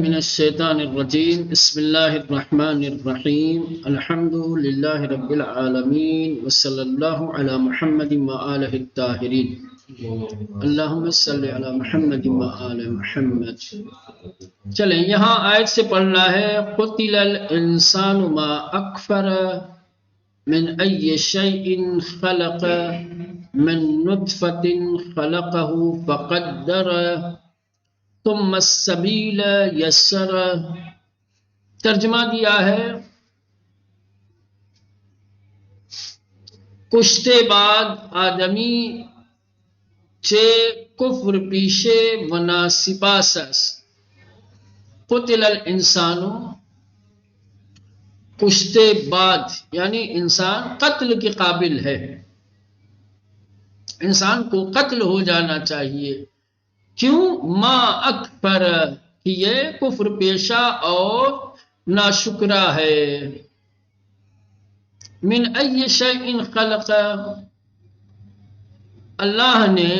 من الشیطان الرجیم بسم اللہ الرحمن الرحیم الحمد للہ رب العالمین وصلی اللہ علی محمد وآلہ الطاہرین اللہم صلی علی محمد وآل محمد۔ چلیں یہاں آیت سے پڑھنا ہے قتل الانسان ما اکفر من ای شیء خلق من نطفۃ خلقہ فقدر ثم السبیل یسر۔ ترجمہ دیا ہے کشتے بعد آدمی چے کفر پیشے ونا سپاسس۔ قتل الانسان کشتے بعد یعنی انسان قتل کے قابل ہے، انسان کو قتل ہو جانا چاہیے۔ کیوں؟ ما اکبر کہ یہ کفر پیشہ اور ناشکرا ہے۔ من ای شیء خلق، اللہ نے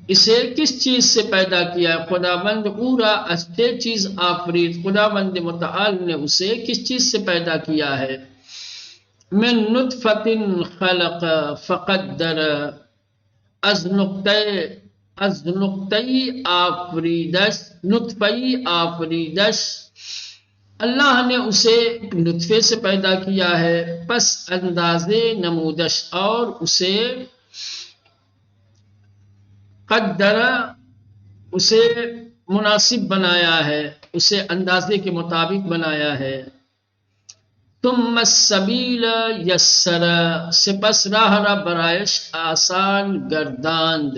اسے کس چیز سے پیدا کیا؟ خداوند اورا اچھے چیز آفرید، خداوند متعال نے اسے کس چیز سے پیدا کیا ہے؟ من نطفۃ خلق فقدر، از نقطۂ آفریدش، نطفئی آفریدش، اللہ نے اسے نطفے سے پیدا کیا ہے، پس انداز نمودش، اور اسے قدر، اسے مناسب بنایا ہے، اسے اندازے کے مطابق بنایا ہے۔ ثم السبیل یسر، سپس راہ را برائش آسان گرداند،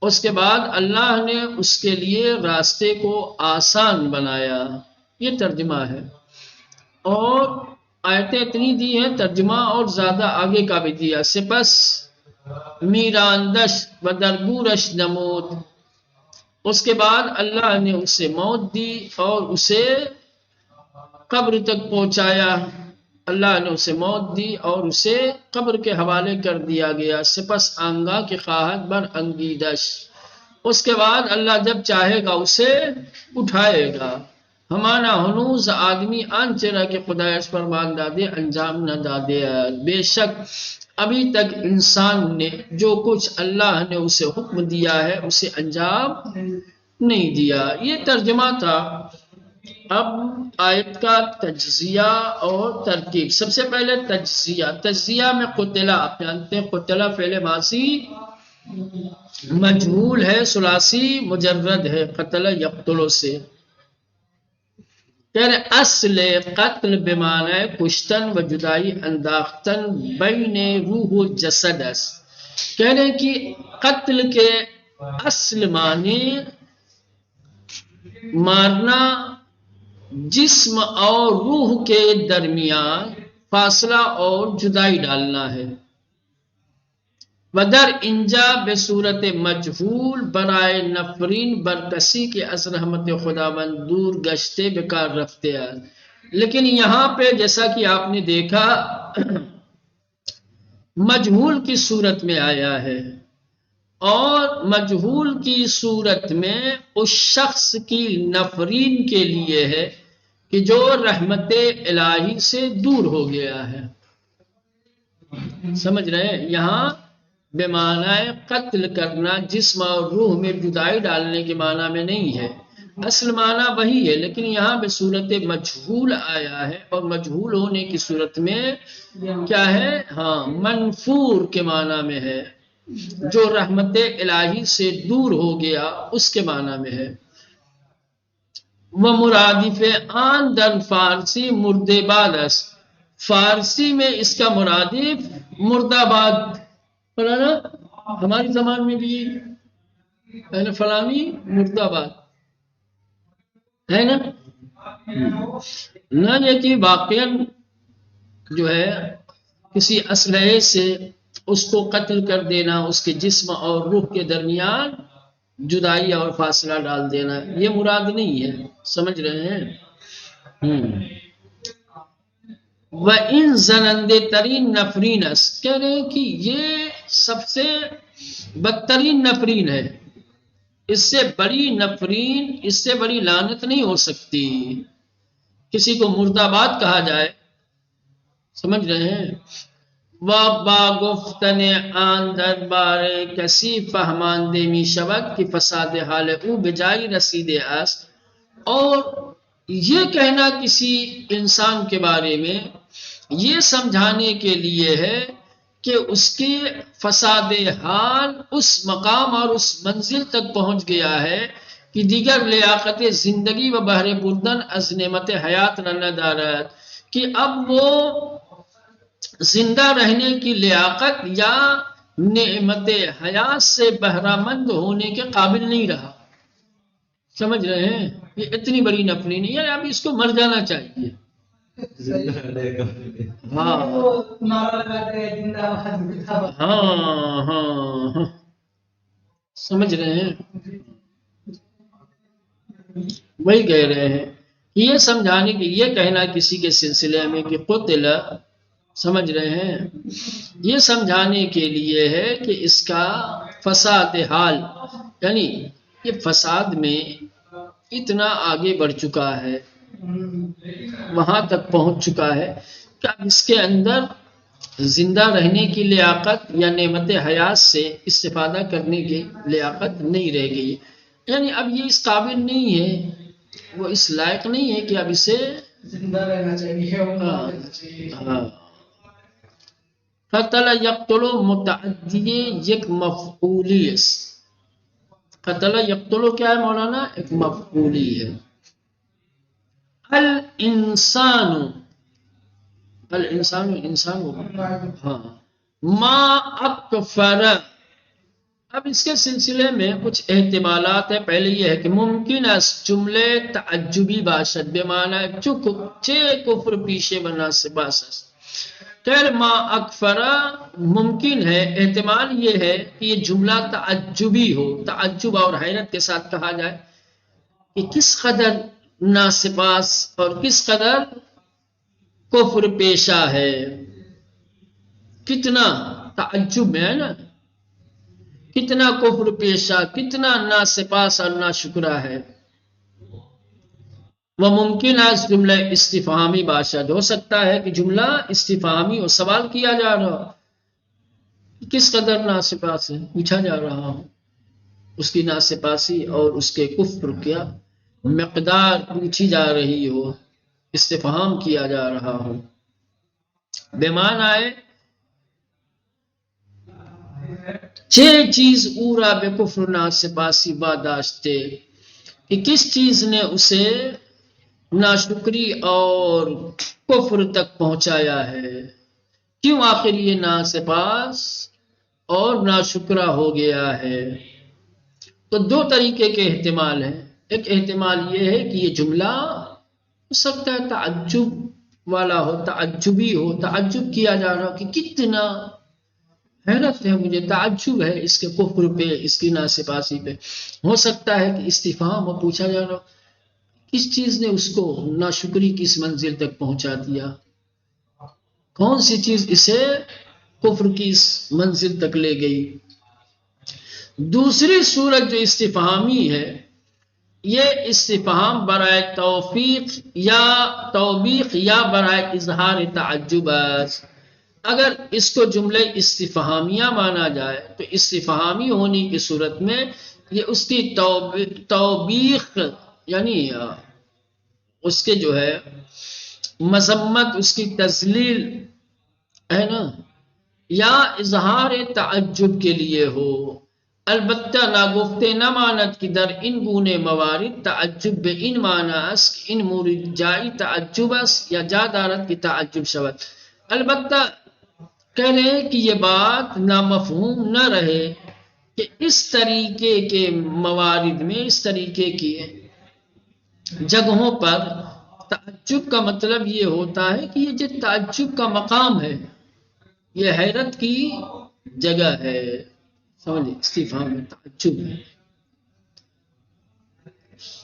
اس کے بعد اللہ نے اس کے لیے راستے کو آسان بنایا۔ یہ ترجمہ ہے، اور آیتیں اتنی دی ہیں، ترجمہ اور زیادہ آگے کا بھی دیا۔ سپس میراندش و درگورش نمود، اس کے بعد اللہ نے اسے موت دی اور اسے قبر تک پہنچایا۔ اللہ نے اسے موت دی اور اسے قبر کے حوالے کر دیا گیا۔ سپس آنگا کی خواہد بر انگیدش، اس کے بعد اللہ جب چاہے گا اسے اٹھائے گا۔ ہمانا ہنوز آدمی آن چرا کے خدایش فرمان دادے انجام نہ دادے، بے شک ابھی تک انسان نے جو کچھ اللہ نے اسے حکم دیا ہے اسے انجام نہیں دیا۔ یہ ترجمہ تھا۔ اب آیت کا تجزیہ اور ترکیب۔ سب سے پہلے تجزیہ۔ تجزیہ میں قتلہ، آپ جانتے ہیں قتلہ فعل ماضی مجہول ہے، ثلاثی مجرد ہے، قتل یقتل سے۔ کہہ رہے اصل قتل بمعنی کشتن و جدائی انداختن بین روح و جسد است۔ کہہ رہے کہ قتل کے اصل معنی مارنا، جسم اور روح کے درمیان فاصلہ اور جدائی ڈالنا ہے۔ ودر انجا بصورت مجہول برائے نفرین برکسی کے از رحمت خداوند دور گشتے بیکار رفتے ہیں۔ لیکن یہاں پہ جیسا کہ آپ نے دیکھا مجہول کی صورت میں آیا ہے، اور مجہول کی صورت میں اس شخص کی نفرین کے لیے ہے کہ جو رحمت الہی سے دور ہو گیا ہے۔ سمجھ رہے ہیں؟ یہاں بے معنی قتل کرنا جسم اور روح میں جدائی ڈالنے کے معنی میں نہیں ہے، اصل معنی وہی ہے، لیکن یہاں بے صورت مجہول آیا ہے، اور مجہول ہونے کی صورت میں کیا ہے؟ ہاں، منفور کے معنی میں ہے، جو رحمت الہی سے دور ہو گیا اس کے معنی میں ہے۔ وہ مرادف آن در فارسی مردے باد است، فارسی میں اس کا مرادف مردہ باد، فلانا ہماری زبان میں بھی فلانی مردہ باد ہے نا، نہ یہ کہ واقعاً جو ہے کسی اسلحے سے اس کو قتل کر دینا، اس کے جسم اور روح کے درمیان جدائی اور فاصلہ ڈال دینا، یہ مراد نہیں ہے۔ سمجھ رہے ہیں؟ وَإِن زَنَندِ تَرِین نفرین است، کہہ رہے ہیں کہ یہ سب سے بدترین نفرین ہے، اس سے بڑی نفرین، اس سے بڑی لعنت نہیں ہو سکتی۔ کسی کو مرد آباد کہا جائے، سمجھ رہے ہیں، و با گفتن آن دربار کسی فہمانده می شود کہ فساد حال او بجائی رسید است، اور یہ کہنا کسی انسان کے بارے میں یہ سمجھانے کے لیے ہے کہ اس کے فساد حال اس مقام اور اس منزل تک پہنچ گیا ہے کہ دیگر لیاقت زندگی و بہر بردن از نعمت حیات نہ دارد، کہ اب وہ زندہ رہنے کی لیاقت یا نعمت حیات سے بہرہ مند ہونے کے قابل نہیں رہا۔ سمجھ رہے ہیں، یہ اتنی بڑی نفری نہیں ہے، اب اس کو مر جانا چاہیے۔ ہاں ہاں ہاں، سمجھ رہے ہیں، وہی کہہ رہے ہیں، یہ سمجھانے کے، یہ کہنا کسی کے سلسلے میں کہ قتل، سمجھ رہے ہیں، یہ سمجھانے کے لیے ہے کہ اس کا فساد حال، یعنی یہ فساد میں اتنا آگے بڑھ چکا ہے، وہاں تک پہنچ چکا ہے کہ اب اس کے اندر زندہ رہنے کی لیاقت یا نعمت حیات سے استفادہ کرنے کی لیاقت نہیں رہ گئی، یعنی اب یہ اس قابل نہیں ہے، وہ اس لائق نہیں ہے کہ اب اسے زندہ رہنا چاہیے۔ ہاں، قتل یقتل متعدی یک مفعولی ہے، قتل یقتل کیا ہے مولانا؟ ایک مفعولی ہے۔ الانسان، الانسان انسان ہوگا، ہاں، ما اکفر، اب اس کے سلسلے میں کچھ احتمالات ہیں۔ پہلے یہ ہے کہ ممکن اس جملے تعجبی باشد بمعنی چے کفر پیشے بنا سے باسس، خیر ما اکفر ممکن ہے، احتمال یہ ہے کہ یہ جملہ تعجبی ہو، تعجب اور حیرت کے ساتھ کہا جائے کہ کس قدر ناسپاس اور کس قدر کفر پیشہ ہے، کتنا تعجب میں ہے نا، کتنا کفر پیشہ، کتنا ناسپاس اور ناشکرہ ہے۔ وہ ممکن ہے اس جملہ استفہامی باشد، ہو سکتا ہے کہ جملہ استفہامی ہو، سوال کیا جا رہا ہو، کس قدر ناسپاس ہے، پوچھا جا رہا ہو، اس کی ناسپاسی اور اس کے کفر کیا مقدار پوچھی جا رہی ہو، استفہام کیا جا رہا ہو، بمعنی چھ چیز اورا بے کفر ناسپاسی باداشتے، کہ کس چیز نے اسے ناشکری اور کفر تک پہنچایا ہے، کیوں آخر یہ ناسپاس اور ناشکرہ ہو گیا ہے۔ تو دو طریقے کے احتمال ہیں، ایک احتمال یہ ہے کہ یہ جملہ ہو سکتا ہے تعجب والا ہو، تعجبی ہو، تعجب کیا جا رہا ہو کہ کتنا حیرت ہے، مجھے تعجب ہے اس کے کفر پہ، اس کی ناسپاسی پہ۔ ہو سکتا ہے کہ استفہام ہو، پوچھا جا رہا ہو کس چیز نے اس کو ناشکری کی اس منزل تک پہنچا دیا، کون سی چیز اسے کفر کی اس منزل تک لے گئی۔ دوسری صورت جو استفہامی ہے، یہ استفہام برائے توبیخ یا برائے اظہار تعجب است۔ اگر اس کو جملے استفہامیہ مانا جائے تو استفہامی ہونے کی صورت میں یہ اس کی توبیخ، یعنی اس کے جو ہے مذمت، اس کی تذلیل ہے نا، یا اظہار تعجب کے لیے ہو۔ البتہ ناگفتے نہ ماند کی در ان گونے موارد تعجب بے ان معنی است کہ ان مورد جائی تعجب است یا جا دارد کی تعجب شود۔ البتہ کہہ رہے ہیں کہ یہ بات نامفہوم نہ رہے کہ اس طریقے کے موارد میں، اس طریقے کی جگہوں پر تعجب کا مطلب یہ ہوتا ہے کہ یہ جو تعجب کا مقام ہے، یہ حیرت کی جگہ ہے، سمجھے، استفہام میں تعجب ہے،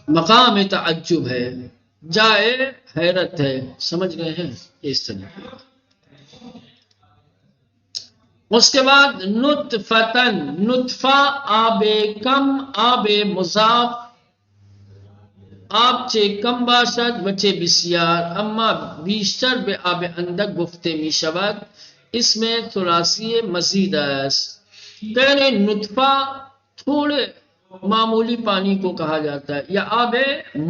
مقام تعجب ہے، جائے حیرت ہے، سمجھ رہے ہیں، اس طرح اس کے بعد نطفتن، نطفہ آب کم، آب مضاف، آب چه کم باشد و چه بسیار، اما بیشتر به آب اندک گفته می شود. اسم ثلاثی مزید است. پہلے نطفہ تھوڑے معمولی پانی کو کہا جاتا ہے، یا آب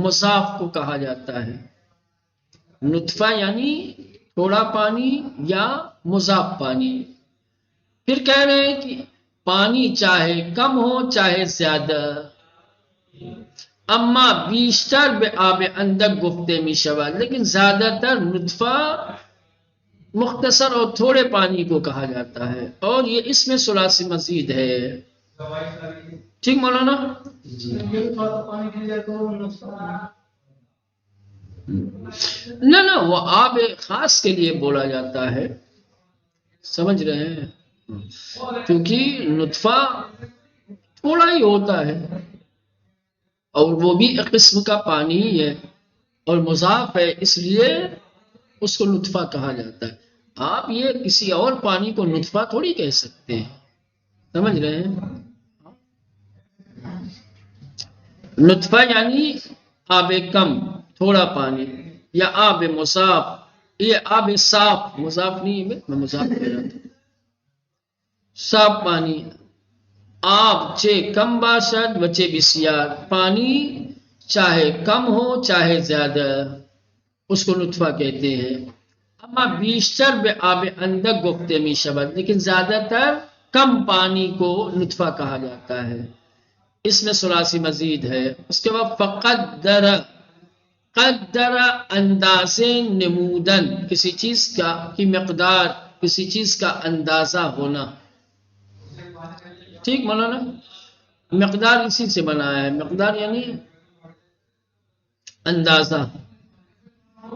مضاف کو کہا جاتا ہے. نطفہ یعنی تھوڑا پانی یا مضاف پانی. پھر کہہ رہے ہیں کہ پانی چاہے کم ہو چاہے زیادہ، اما بیشتر به آب اندک گفته می شود، لیکن زیادہ تر نطفہ مختصر اور تھوڑے پانی کو کہا جاتا ہے، اور یہ اس میں ثلاثی مزید ہے. ٹھیک مولانا؟ نہ وہ آب خاص کے لیے بولا جاتا ہے، سمجھ رہے ہیں؟ کیونکہ نطفہ تھوڑا ہی ہوتا ہے، اور وہ بھی ایک قسم کا پانی ہی ہے اور مضاف ہے، اس لیے اس کو نطفہ کہا جاتا ہے. آپ یہ کسی اور پانی کو نطفہ تھوڑی کہہ سکتے ہیں، سمجھ رہے ہیں؟ نطفہ یعنی آب کم، تھوڑا پانی، یا آب مضاف، یہ آب صاف، مضاف نہیں ہے، میں مضاف کہہ رہا تھا، صاف پانی. آب چه کم باشد و چه بسیار، پانی چاہے کم ہو چاہے زیادہ، اس کو نطفہ کہتے ہیں. اما بیشتر به آب اندک گفته می شود، لیکن زیادہ تر کم پانی کو نطفہ کہا جاتا ہے. اس میں ثلاثی مزید ہے. اس کے بعد فقدر، قدر اندازے نمودن، کسی چیز کا کی مقدار، کسی چیز کا اندازہ ہونا. ٹھیک مولانا؟ مقدار اسی سے بنا ہے، مقدار یعنی اندازہ.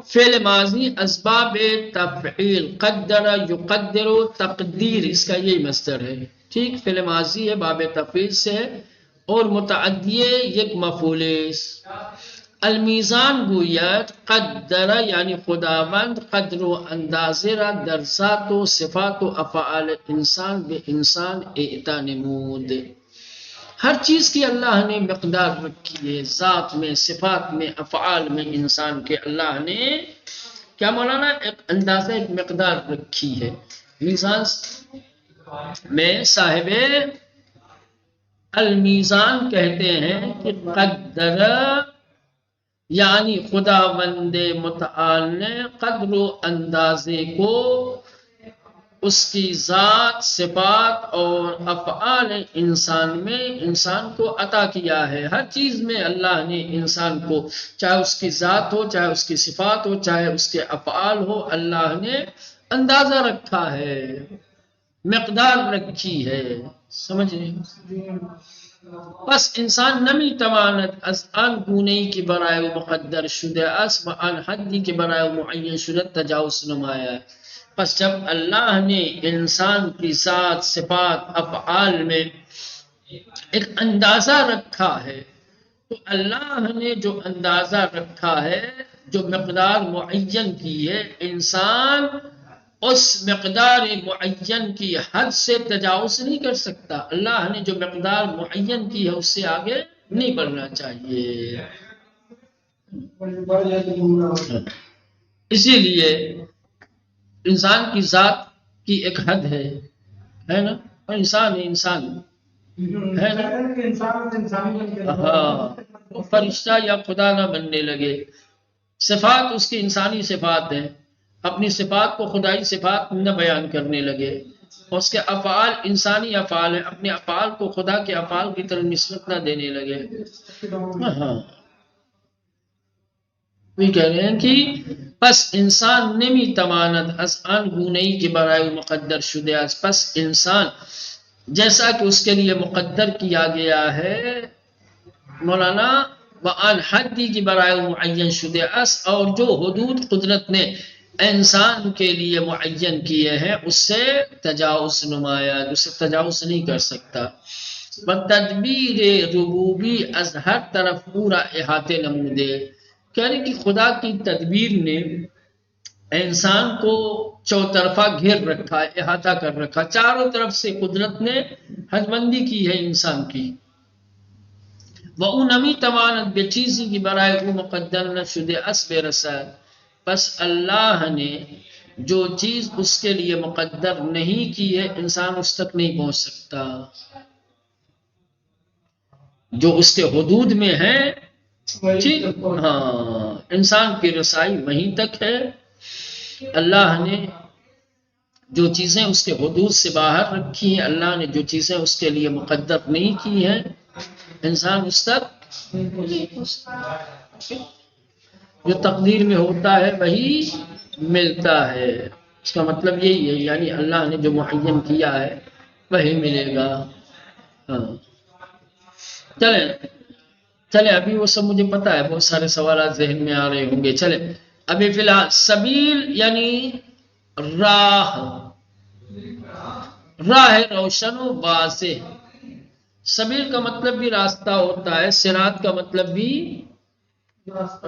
فعل ماضی اسباب تفعیل، قدر یقدر، تقدیر اس کا یہی مصدر ہے. ٹھیک، فعل ماضی ہے، باب تفعیل سے ہے، اور متعدی یک مفعول. المیزان گوید قدر یعنی خداوند قدر و اندازه را در ذات و صفات و افعال انسان به انسان اعطا نمود. ہر چیز کی اللہ نے مقدار رکھی ہے، ذات میں، صفات میں، افعال میں. انسان کے اللہ نے کیا مولانا ایک اندازہ، ایک مقدار رکھی ہے. میزان میں صاحب المیزان کہتے ہیں کہ قدر یعنی خداوند متعال نے قدر و اندازے کو اس کی ذات، صفات اور افعال انسان میں انسان کو عطا کیا ہے. ہر چیز میں اللہ نے انسان کو، چاہے اس کی ذات ہو، چاہے اس کی صفات ہو، چاہے اس کے افعال ہو، اللہ نے اندازہ رکھا ہے، مقدار رکھی ہے. سمجھ رہے ہیں؟ پس انسان نمی تواند از آن گونه‌ای که برای او مقدر شده است و آن حدی که برای او معین شده تجاوز نماید. پس جب اللہ نے انسان کی ذات، صفات، افعال میں ایک اندازہ رکھا ہے، تو اللہ نے جو اندازہ رکھا ہے، جو مقدار معین کی ہے، انسان اس مقدار معین کی حد سے تجاوز نہیں کر سکتا. اللہ نے جو مقدار معین کی ہے اس سے آگے نہیں بڑھنا چاہیے. اسی لیے انسان کی ذات کی ایک حد ہے نا، اور انسان ہے، انسان ہے نا. ہاں، وہ فرشتہ یا خدا نہ بننے لگے. صفات اس کی انسانی صفات ہیں، اپنی صفات کو خدائی صفات نہ بیان کرنے لگے. اور اس کے افعال انسانی افعال ہیں، اپنے افعال کو خدا کے افعال کی طرف نسبت نہ دینے لگے. ہاں، وہ کہہ رہے ہیں کہ پس انسان نمی تواند از آن گونه‌ای که برای او مقدر شده است. پس انسان جیسا کہ اس کے لیے مقدر کیا گیا ہے مولانا، وآن حدی کی برائے معین شده است، اور جو حدود قدرت نے انسان کے لیے معین کیے ہیں اس سے تجاوز نماید، اس سے تجاوز نہیں کر سکتا. تدبیر ربوبی از ہر طرف پورا احاطے نمودے. کہہ رہے کہ خدا کی تدبیر نے انسان کو چوطرفہ گھیر رکھا ہے، احاطہ کر رکھا، چاروں طرف سے قدرت نے حد بندی کی ہے انسان کی. وہ نمی توانت بے چیزی کی برائے او مقدر نہ شدے اسب رسد. پس اللہ نے جو چیز اس کے لیے مقدر نہیں کی ہے انسان اس تک نہیں پہنچ سکتا. جو اس کے حدود میں ہے ٹھیک، ہاں انسان کی رسائی وہیں تک ہے. اللہ نے جو چیزیں اس کے حدود سے باہر رکھی ہیں، اللہ نے جو چیزیں اس کے لیے مقدر نہیں کی ہیں انسان اس تک جو تقدیر میں ہوتا ہے وہی ملتا ہے. اس کا مطلب یہی ہے، یعنی اللہ نے جو معین کیا ہے وہی ملے گا. ہاں چلیں چلے، ابھی وہ سب مجھے پتا ہے، بہت سارے سوالات ذہن میں آ رہے ہوں گے. چلے ابھی فی الحال سبیل یعنی راہ، راہ روشن و واضح. سبیل کا مطلب بھی راستہ ہوتا ہے، صراط کا مطلب بھی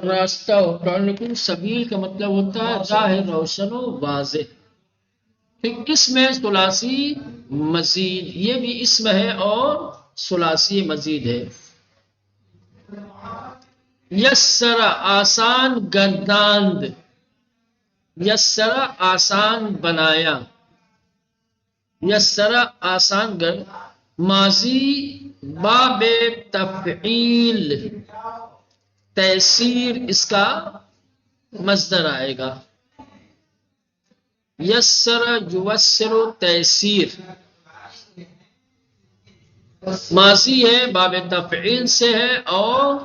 راستہ ہوتا ہے، لیکن سبیل کا مطلب ہوتا ہے راہ روشن و واضح. پھر اسم ہے ثلاثی مزید، یہ بھی اسم ہے اور ثلاثی مزید ہے. یسر آسان گرداند، یسر آسان بنایا، یسر آسان گرد. ماضی باب تفعیل، تیسیر اس کا مصدر آئے گا. یسر یوسر تیسیر، ماضی ہے باب تفعیل سے ہے اور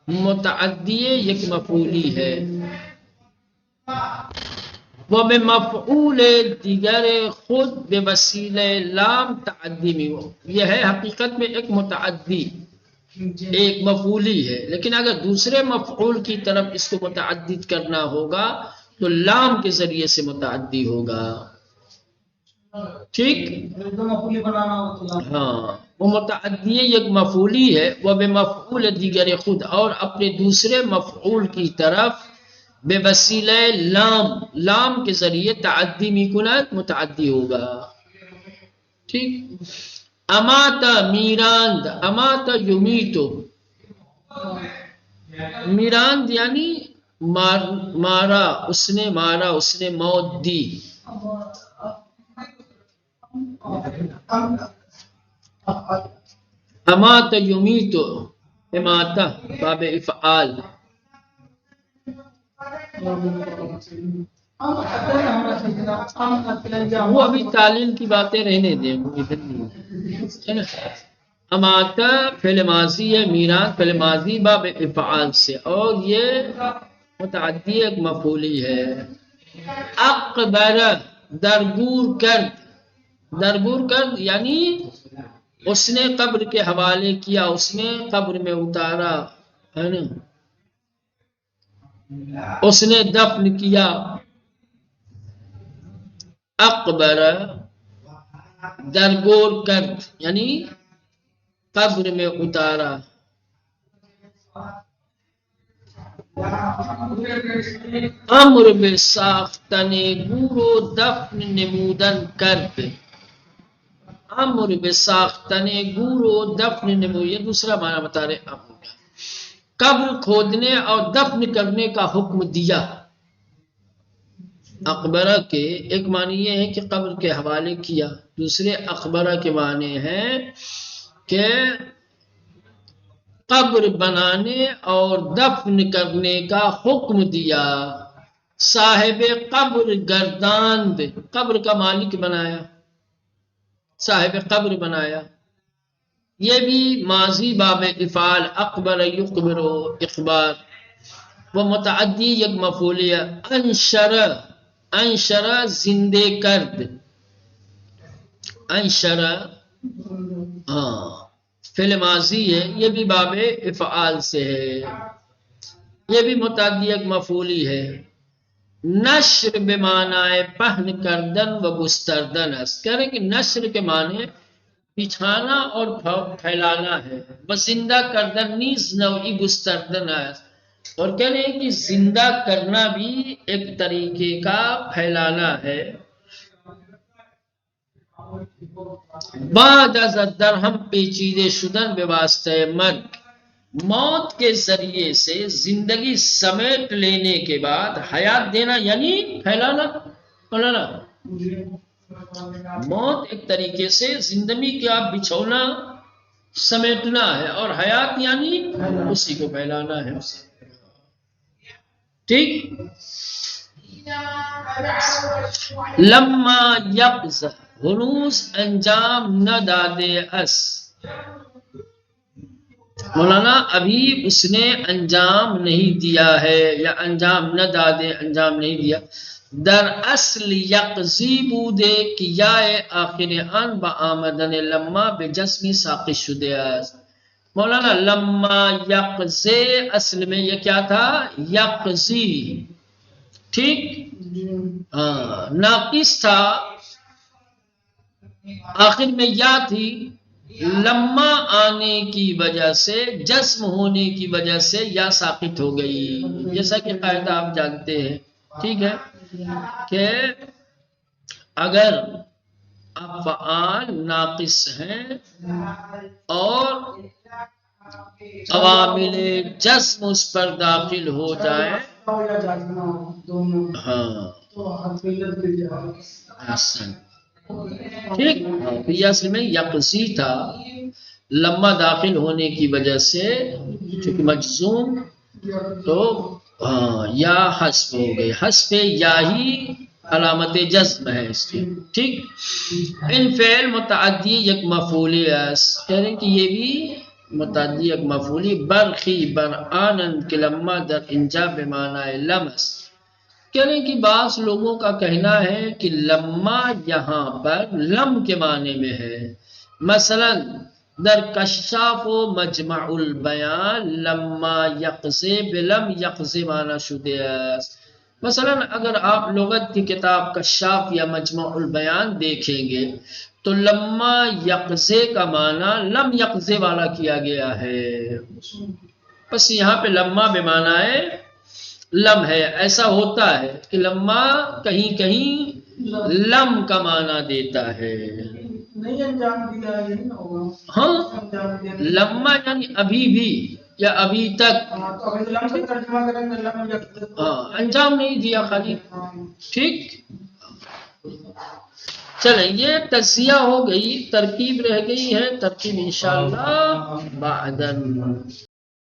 متعدی یک مفعولی ہے. وہ بے مفعول دیگر خود بے وسیلہ لام تعدی میں ہو. یہ ہے حقیقت میں ایک متعدی، ایک مفعولی ہے، لیکن اگر دوسرے مفعول کی طرف اس کو متعدد کرنا ہوگا تو لام کے ذریعے سے متعدی ہوگا. ٹھیک، ہاں وہ متعدی ایک مفعولی ہے. وہ بے مفعول دیگر خود، اور اپنے دوسرے مفعول کی طرف بے وسیلہ لام، لام کے ذریعے تعدی میکنت متعدی ہوگا. ٹھیک. اماتا میراند، اماتا یمیتو، میراند یعنی مارا، اس نے مارا، اس نے موت دی. اماتا یمیتو، اماتا باب افعال. وہ ابھی تعلیل کی باتیں رہنے دیں. اماتا فعل ماضی ہے، میراث فعل ماضی باب افعال سے، اور یہ متعدی ایک مفعولی ہے. اقبر درگور کرد، درگور کرد یعنی اس نے قبر کے حوالے کیا، اس نے قبر میں اتارا، ہے نا، اس نے دفن کیا. اقبر درگور کرد یعنی قبر میں اتارا. امر به ساختن گور و دفن نمودن کرد، امر به ساختن گور و دفن نمودن، یہ دوسرا معنی بتا رہے امر کا. قبر کھودنے اور دفن کرنے کا حکم دیا. اقبرہ کے ایک معنی یہ ہے کہ قبر کے حوالے کیا، دوسرے اقبرہ کے معنی ہیں کہ قبر بنانے اور دفن کرنے کا حکم دیا. صاحب قبر گرداند، قبر کا مالک بنایا، صاحب قبر بنایا. یہ بھی ماضی باب افعال، اقبر یقبر اخبار. وہ متعدی یک مفعولی ہے. انشر، انشر زندے کرد، انشر ہاں فعل ماضی ہے، یہ بھی باب افعال سے ہے، یہ بھی متعدی ایک مفعولی ہے. نشر بمعنی پہن کردن و گستردن است، کہہ رہے کہ نشر کے معنی بچھانا اور پھیلانا ہے. و زندہ کردن نیز نوعی گستردن است، اور کہہ رہے ہیں کہ زندہ کرنا بھی ایک طریقے کا پھیلانا ہے. بعد از درہم پیچیدے شدن به واسطه مرگ، موت کے ذریعے سے زندگی سمیٹ لینے کے بعد حیات دینا یعنی پھیلانا. پھیلانا موت ایک طریقے سے زندگی کا بچھونا سمیٹنا ہے، اور حیات یعنی اسی کو پھیلانا ہے. ٹھیک. لما یقظ ہنوز انجام نہ دادے اس، مولانا ابھی اس نے انجام نہیں دیا ہے، یا انجام نہ دادے انجام نہیں دیا. در اصل یقظی بوده که یای آخر آن با آمدن لما به جسمی ساقط شده است. مولانا لما یقظی اصل میں یہ کیا تھا؟ یقظی. ٹھیک. ناقص تھا، آخر میں یا تھی، لما آنے کی وجہ سے، جسم ہونے کی وجہ سے یا ساقط ہو گئی، جیسا کہ قاعدہ آپ جانتے ہیں. ٹھیک ہے کہ اگر افعال ناقص ہیں اور عوامل جسم اس پر داخل ہو جائے، ہاں احسن. ٹھیک. یہ اصل میں یقظی تھا، لما داخل ہونے کی وجہ سے چونکہ مجزوم تو یا حذف ہو گئی. حذف یا ہی علامت جزم ہے اس کی. ٹھیک. ان فعل متعدی یک مفعولی است، کہہ رہے ہیں کہ یہ بھی متعدی یک مفعولی. برخی بر آنند کہ لما در انجا بمعنی لمس، کہہ رہے ہیں کہ بعض لوگوں کا کہنا ہے کہ لما یہاں پر لم کے معنی میں ہے. مثلا در کشاف و مجمع البیان لما یقظه بلم یقظه معنی شده است. مثلا اگر آپ لغت کی کتاب کشاف یا مجمع البیان دیکھیں گے تو لما یقظه کا معنی لم یقظه والا کیا گیا ہے. بس یہاں پہ لما بمعنی ہے لم ہے. ایسا ہوتا ہے کہ لما کہیں کہیں لم کا معنی دیتا ہے. ہاں لما یعنی ابھی بھی یا ابھی تک، ہاں انجام نہیں دیا خالی. ٹھیک. چلیں یہ تجزیہ ہو گئی، ترکیب رہ گئی ہے. ترکیب انشاءاللہ بعدن.